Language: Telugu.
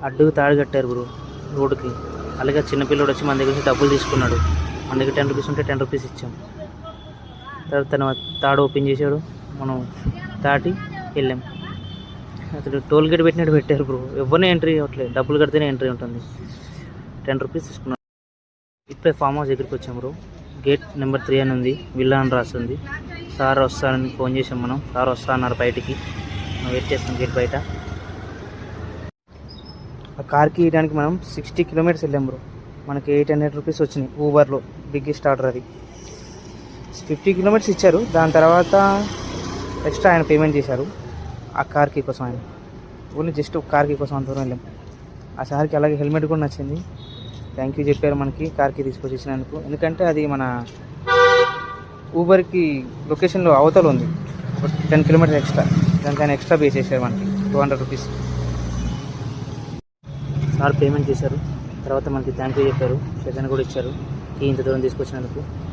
అడ్డుకు తాడు కట్టారు బ్రో రోడ్డుకి. అలాగే చిన్నపిల్లడు వచ్చి మన దగ్గర నుంచి డబ్బులు తీసుకున్నాడు. మన దగ్గర 10 రూపీస్ ఉంటే 10 రూపీస్ ఇచ్చాం. తర్వాత తను తాడు ఓపెన్ చేశాడు, మనం దాటి వెళ్ళాం. అతడు టోల్ గేట్ పెట్టినట్టు పెట్టారు బ్రో. ఎవరిని ఎంట్రీ అవ్వట్లేదు, డబ్బులు కడితేనే ఎంట్రీ ఉంటుంది. 10 రూపీస్ తీసుకున్నాం. ఇప్పుడే ఫామ్ హౌస్ దగ్గరికి వచ్చాం బ్రో. గేట్ నెంబర్ 3 అని ఉంది, విల్లా అని రాస్తుంది. సార్ వస్తారని ఫోన్ చేసాం మనం. సార్ వస్తా అన్నారు బయటికి. వెయిట్ చేస్తాం గేట్ బయట. ఆ కార్కి ఇవ్వడానికి మనం 60 కిలోమీటర్స్ వెళ్ళాం బ్రో. మనకి 800 రూపీస్ వచ్చినాయి ఊబర్లో. బిగ్గెస్ట్ ఆర్డర్ అది. 50 కిలోమీటర్స్ ఇచ్చారు. దాని తర్వాత ఎక్స్ట్రా ఆయన పేమెంట్ చేశారు ఆ కార్కి కోసం. ఆయన ఓన్లీ జస్ట్ కార్కి కోసం అంత దూరం వెళ్ళాం. ఆ సార్కి అలాగే హెల్మెట్ కూడా నచ్చింది. థ్యాంక్ యూ చెప్పారు మనకి కార్కి తీసుకొచ్చి ఇచ్చినందుకు. ఎందుకంటే అది మన ఊబర్కి లొకేషన్లో అవతల ఉంది, ఒక 10 కిలోమీటర్స్ ఎక్స్ట్రా. దానికి ఆయన ఎక్స్ట్రా పే చేశారు మనకి 200 రూపీస్. సార్ పేమెంట్ చేశారు. తర్వాత మనకి థ్యాంక్ యూ చెప్పారు. సెకండ్ కూడా ఇచ్చారు ఇంత దూరం తీసుకొచ్చినందుకు.